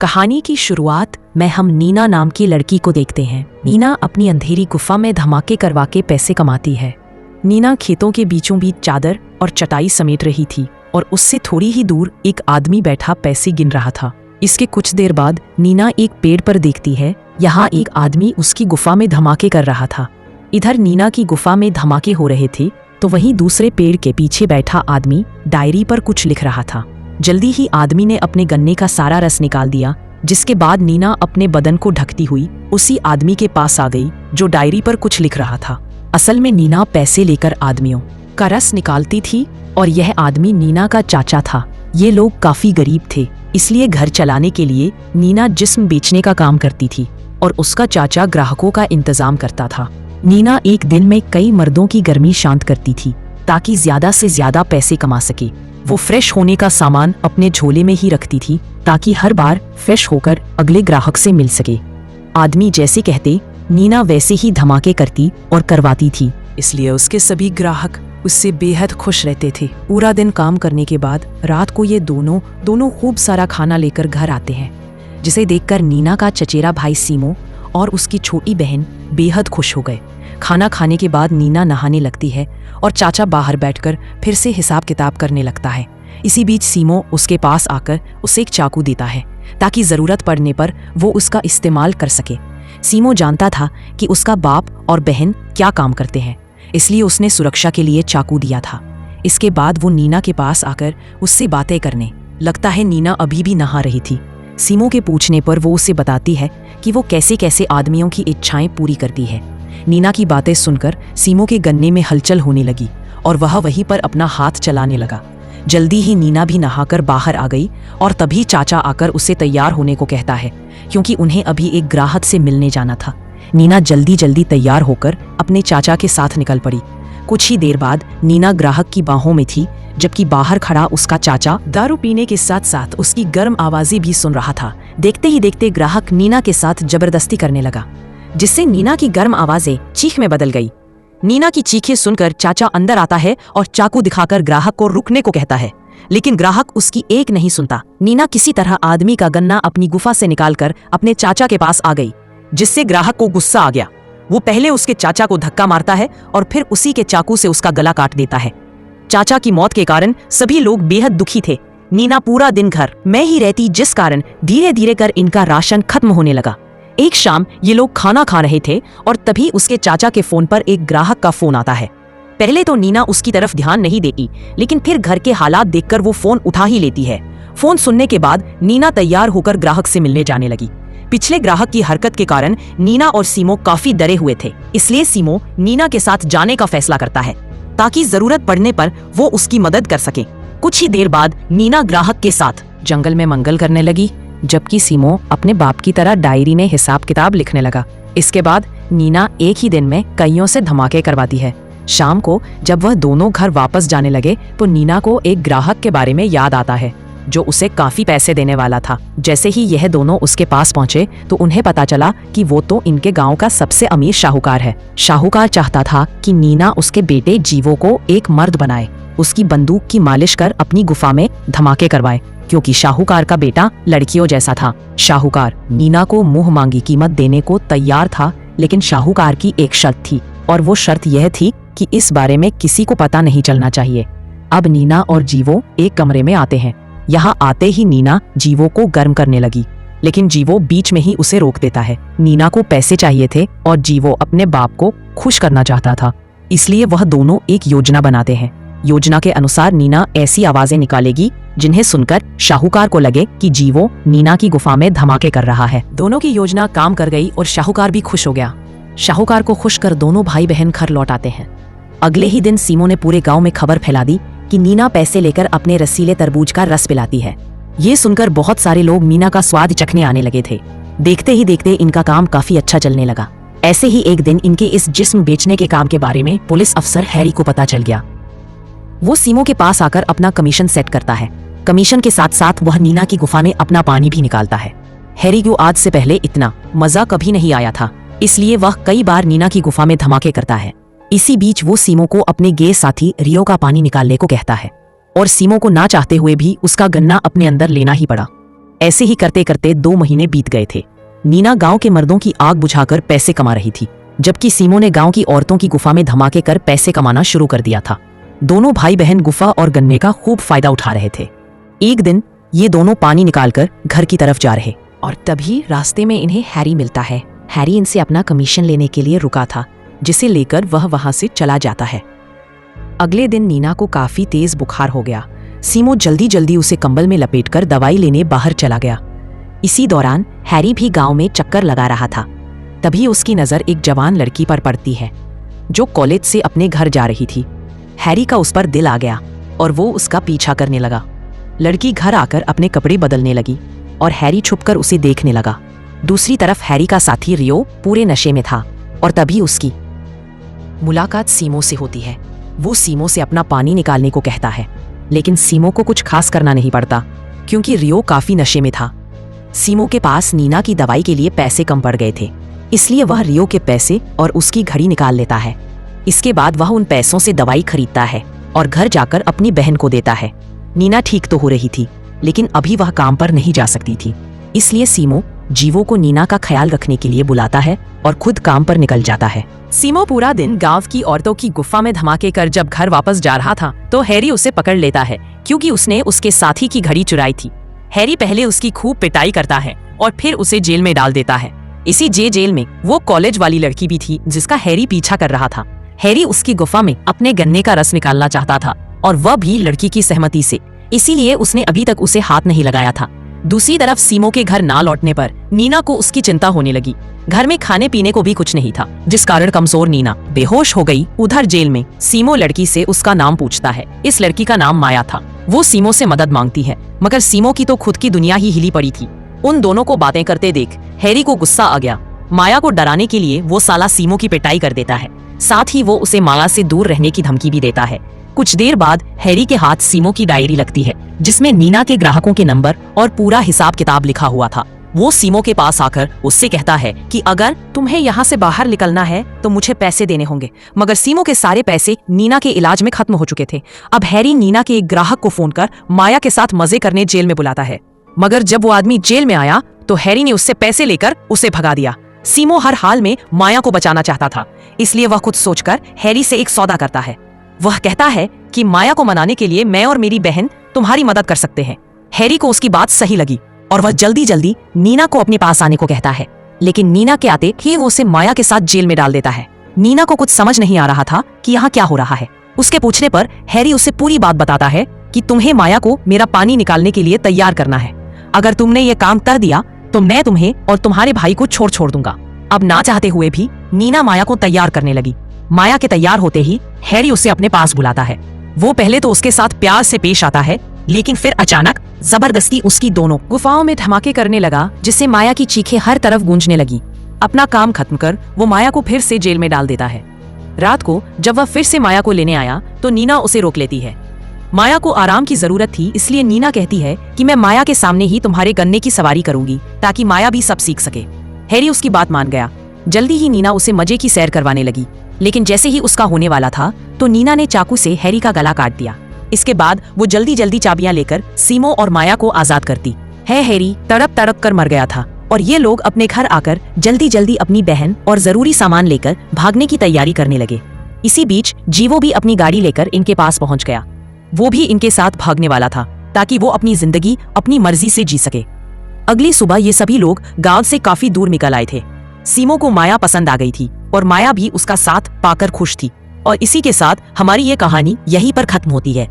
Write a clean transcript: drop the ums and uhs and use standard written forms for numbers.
कहानी की शुरुआत में हम नीना नाम की लड़की को देखते हैं। नीना अपनी अंधेरी गुफा में धमाके करवा के पैसे कमाती है। नीना खेतों के बीचों बीच चादर और चटाई समेट रही थी और उससे थोड़ी ही दूर एक आदमी बैठा पैसे गिन रहा था। इसके कुछ देर बाद नीना एक पेड़ पर देखती है। यहाँ एक आदमी उसकी गुफा में धमाके कर रहा था। इधर नीना की गुफा में धमाके हो रहे थे तो वहीं दूसरे पेड़ के पीछे बैठा आदमी डायरी पर कुछ लिख रहा था। जल्दी ही आदमी ने अपने गन्ने का सारा रस निकाल दिया, जिसके बाद नीना अपने बदन को ढकती हुई उसी आदमी के पास आ गई जो डायरी पर कुछ लिख रहा था। असल में नीना पैसे लेकर आदमियों का रस निकालती थी और यह आदमी नीना का चाचा था। ये लोग काफी गरीब थे, इसलिए घर चलाने के लिए नीना जिस्म बेचने का काम करती थी और उसका चाचा ग्राहकों का इंतजाम करता था। नीना एक दिन में कई मर्दों की गर्मी शांत करती थी ताकि ज्यादा से ज्यादा पैसे कमा सके। वो फ्रेश होने का सामान अपने झोले में ही रखती थी ताकि हर बार फ्रेश होकर अगले ग्राहक से मिल सके। आदमी जैसे कहते नीना वैसे ही धमाके करती और करवाती थी, इसलिए उसके सभी ग्राहक उससे बेहद खुश रहते थे। पूरा दिन काम करने के बाद रात को ये दोनों खूब सारा खाना लेकर घर आते हैं, जिसे देखकर नीना का चचेरा भाई सीमो और उसकी छोटी बहन बेहद खुश हो गए। खाना खाने के बाद नीना नहाने लगती है और चाचा बाहर बैठकर फिर से हिसाब किताब करने लगता है। इसी बीच सीमो उसके पास आकर उसे एक चाकू देता है ताकि जरूरत पड़ने पर वो उसका इस्तेमाल कर सके। सीमो जानता था कि उसका बाप और बहन क्या काम करते हैं, इसलिए उसने सुरक्षा के लिए चाकू दिया था। इसके बाद वो नीना के पास आकर उससे बातें करने लगता है। नीना अभी भी नहा रही थी। सीमो के पूछने पर वो उसे बताती है कि वो कैसे कैसे आदमियों की इच्छाएं पूरी करती है। नीना की बातें सुनकर सीमो के गन्ने में हलचल होने लगी और वह वहीं पर अपना हाथ चलाने लगा। जल्दी ही नीना भी नहाकर बाहर आ गई और तभी चाचा आकर उसे तैयार होने को कहता है, क्योंकि उन्हें अभी एक ग्राहक से मिलने जाना था। नीना जल्दी जल्दी तैयार होकर अपने चाचा के साथ निकल पड़ी। कुछ ही देर बाद नीना ग्राहक की बाहों में थी, जबकि बाहर खड़ा उसका चाचा दारू पीने के साथ साथ उसकी गर्म आवाजें भी सुन रहा था। देखते ही देखते ग्राहक नीना के साथ जबरदस्ती करने लगा, जिससे नीना की गर्म आवाजें चीख में बदल गई। नीना की चीखें सुनकर चाचा अंदर आता है और चाकू दिखाकर ग्राहक को रुकने को कहता है, लेकिन ग्राहक उसकी एक नहीं सुनता। नीना किसी तरह आदमी का गन्ना अपनी गुफा से निकालकर अपने चाचा के पास आ गई, जिससे ग्राहक को गुस्सा आ गया। वो पहले उसके चाचा को धक्का मारता है और फिर उसी के चाकू से उसका गला काट देता है। चाचा की मौत के कारण सभी लोग बेहद दुखी थे। नीना पूरा दिन घर में ही रहती, जिस कारण धीरे धीरे कर इनका राशन खत्म होने लगा। एक शाम ये लोग खाना खा रहे थे और तभी उसके चाचा के फोन पर एक ग्राहक का फोन आता है। पहले तो नीना उसकी तरफ ध्यान नहीं देती, लेकिन फिर घर के हालात देखकर वो फोन उठा ही लेती है। फोन सुनने के बाद नीना तैयार होकर ग्राहक से मिलने जाने लगी। पिछले ग्राहक की हरकत के कारण नीना और सीमो काफी डरे हुए थे, इसलिए सीमो नीना के साथ जाने का फैसला करता है ताकि जरूरत पड़ने पर वो उसकी मदद कर सके। कुछ ही देर बाद नीना ग्राहक के साथ जंगल में मंगल करने लगी, जबकि सीमो अपने बाप की तरह डायरी में हिसाब किताब लिखने लगा। इसके बाद नीना एक ही दिन में कईयों से धमाके करवाती है। शाम को जब वह दोनों घर वापस जाने लगे तो नीना को एक ग्राहक के बारे में याद आता है जो उसे काफी पैसे देने वाला था। जैसे ही यह दोनों उसके पास पहुंचे तो उन्हें पता चला कि वो तो इनके गांव का सबसे अमीर शाहूकार है। शाहूकार चाहता था कि नीना उसके बेटे जीवो को एक मर्द बनाए, उसकी बंदूक की मालिश कर अपनी गुफा में धमाके करवाए, क्योंकि शाहूकार का बेटा लड़कियों जैसा था। शाहूकार नीना को मुंह मांगी कीमत देने को तैयार था, लेकिन शाहूकार की एक शर्त थी और वो शर्त यह थी कि इस बारे में किसी को पता नहीं चलना चाहिए। अब नीना और जीवो एक कमरे में आते हैं। यहाँ आते ही नीना जीवो को गर्म करने लगी, लेकिन जीवो बीच में ही उसे रोक देता है। नीना को पैसे चाहिए थे और जीवो अपने बाप को खुश करना चाहता था, इसलिए वह दोनों एक योजना बनाते हैं। योजना के अनुसार नीना ऐसी आवाजें निकालेगी जिन्हें सुनकर शाहूकार को लगे कि जीवो नीना की गुफा में धमाके कर रहा है। दोनों की योजना काम कर गई और शाहूकार भी खुश हो गया। शाहूकार को खुश कर दोनों भाई बहन घर लौट आते हैं। अगले ही दिन सीमो ने पूरे गांव में खबर फैला दी कि नीना पैसे लेकर अपने रसीले तरबूज का रस पिलाती है। ये सुनकर बहुत सारे लोग नीना का स्वाद चखने आने लगे थे। देखते ही देखते इनका काम काफी अच्छा चलने लगा। ऐसे ही एक दिन इनके इस जिस्म बेचने के काम के बारे में पुलिस अफसर हैरी को पता चल गया। वो सीमो के पास आकर अपना कमीशन सेट करता है। कमीशन के साथ साथ वह नीना की गुफा में अपना पानी भी निकालता है। हैरी को आज से पहले इतना मजा कभी नहीं आया था, इसलिए वह कई बार नीना की गुफा में धमाके करता है। इसी बीच वो सीमो को अपने गे साथी रियो का पानी निकालने को कहता है और सीमो को ना चाहते हुए भी उसका गन्ना अपने अंदर लेना ही पड़ा। ऐसे ही करते करते 2 महीने बीत गए थे। नीना गांव के मर्दों की आग बुझाकर पैसे कमा रही थी, जबकि सीमो ने गांव की औरतों की गुफा में धमाके कर पैसे कमाना शुरू कर दिया था। दोनों भाई बहन गुफा और गन्ने का खूब फायदा उठा रहे थे। एक दिन ये दोनों पानी निकालकर घर की तरफ जा रहे और तभी रास्ते में इन्हें हैरी मिलता है। हैरी इनसे अपना कमीशन लेने के लिए रुका था, जिसे लेकर वह वहां से चला जाता है। अगले दिन नीना को काफी तेज बुखार हो गया। सीमो जल्दी जल्दी उसे कंबल में लपेटकर दवाई लेने बाहर चला गया। इसी दौरान हैरी भी गांव में चक्कर लगा रहा था। तभी उसकी नजर एक जवान लड़की पर पड़ती है, जो कॉलेज से अपने घर जा रही थी। हैरी का उस पर दिल आ गया और वो उसका पीछा करने लगा। लड़की घर आकर अपने कपड़े बदलने लगी और हैरी छुपकर उसे देखने लगा। दूसरी तरफ हैरी का साथी रियो पूरे नशे में था और तभी उसकी मुलाकात सीमो से होती है। वो सीमो से अपना पानी निकालने को कहता है, लेकिन सीमो को कुछ खास करना नहीं पड़ता क्योंकि रियो काफी नशे में था। सीमो के पास नीना की दवाई के लिए पैसे कम पड़ गए थे, इसलिए वह रियो के पैसे और उसकी घड़ी निकाल लेता है। इसके बाद वह उन पैसों से दवाई खरीदता है और घर जाकर अपनी बहन को देता है। नीना ठीक तो हो रही थी, लेकिन अभी वह काम पर नहीं जा सकती थी, इसलिए सीमो जीवो को नीना का ख्याल रखने के लिए बुलाता है और खुद काम पर निकल जाता है। सीमो पूरा दिन गांव की औरतों की गुफा में धमाके कर जब घर वापस जा रहा था तो हैरी उसे पकड़ लेता है, क्योंकि उसने उसके साथी की घड़ी चुराई थी। हैरी पहले उसकी खूब पिटाई करता है और फिर उसे जेल में डाल देता है। इसी जेल में वो कॉलेज वाली लड़की भी थी जिसका हैरी पीछा कर रहा था। हैरी उसकी गुफा में अपने गन्ने का रस निकालना चाहता था और वह भी लड़की की सहमति से, इसीलिए उसने अभी तक उसे हाथ नहीं लगाया था। दूसरी तरफ सीमो के घर ना लौटने पर नीना को उसकी चिंता होने लगी। घर में खाने पीने को भी कुछ नहीं था, जिस कारण कमजोर नीना बेहोश हो गई। उधर जेल में सीमो लड़की से उसका नाम पूछता है। इस लड़की का नाम माया था। वो सीमो से मदद मांगती है, मगर सीमो की तो खुद की दुनिया ही हिली पड़ी थी। उन दोनों को बातें करते देख हैरी को गुस्सा आ गया। माया को डराने के लिए वो साला सीमो की पिटाई कर देता है। साथ ही वो उसे माया से दूर रहने की धमकी भी देता है। कुछ देर बाद हैरी के हाथ सीमो की डायरी लगती है, जिसमें नीना के ग्राहकों के नंबर और पूरा हिसाब किताब लिखा हुआ था। वो सीमो के पास आकर उससे कहता है कि अगर तुम्हें यहाँ से बाहर निकलना है तो मुझे पैसे देने होंगे। मगर सीमो के सारे पैसे नीना के इलाज में खत्म हो चुके थे। अब हैरी नीना के एक ग्राहक को फोन कर माया के साथ मजे करने जेल में बुलाता है, मगर जब वो आदमी जेल में आया तो हैरी ने उससे पैसे लेकर उसे भगा दिया। सीमो हर हाल में माया को बचाना चाहता था, इसलिए वह खुद सोचकर हैरी से एक सौदा करता है। वह कहता है कि माया को मनाने के लिए मैं और मेरी बहन तुम्हारी मदद कर सकते हैं। हैरी को उसकी बात सही लगी और वह जल्दी जल्दी नीना को अपने पास आने को कहता है, लेकिन नीना के आते ही वो उसे माया के साथ जेल में डाल देता है। नीना को कुछ समझ नहीं आ रहा था कि यहाँ क्या हो रहा है। उसके पूछने पर हैरी उसे पूरी बात बताता है कि तुम्हें माया को मेरा पानी निकालने के लिए तैयार करना है। अगर तुमने ये काम कर दिया तो मैं तुम्हें और तुम्हारे भाई को छोड़ दूंगा। अब ना चाहते हुए भी नीना माया को तैयार करने लगी। माया के तैयार होते ही हैरी उसे अपने पास बुलाता है। वो पहले तो उसके साथ प्यार से पेश आता है, लेकिन फिर अचानक जबरदस्ती उसकी दोनों गुफाओं में धमाके करने लगा, जिससे माया की चीखें हर तरफ गूंजने लगी। अपना काम खत्म कर वो माया को फिर से जेल में डाल देता है। रात को जब वह फिर से माया को लेने आया तो नीना उसे रोक लेती है। माया को आराम की जरूरत थी, इसलिए नीना कहती है कि मैं माया के सामने ही तुम्हारे गन्ने की सवारी करूंगी, ताकि माया भी सब सीख सके। हैरी उसकी बात मान गया। जल्दी ही नीना उसे मजे की सैर करवाने लगी, लेकिन जैसे ही उसका होने वाला था तो नीना ने चाकू से हैरी का गला काट दिया। इसके बाद वो जल्दी जल्दी चाबियां लेकर सीमो और माया को आजाद करती है। हैरी तड़प तड़प कर मर गया था और ये लोग अपने घर आकर जल्दी जल्दी अपनी बहन और जरूरी सामान लेकर भागने की तैयारी करने लगे। इसी बीच जीवो भी अपनी गाड़ी लेकर इनके पास पहुंच गया। वो भी इनके साथ भागने वाला था, ताकि वो अपनी जिंदगी अपनी मर्जी से जी सके। अगली सुबह ये सभी लोग गांव से काफी दूर निकल आए थे। सीमो को माया पसंद आ गई थी और माया भी उसका साथ पाकर खुश थी। और इसी के साथ हमारी ये कहानी यहीं पर खत्म होती है।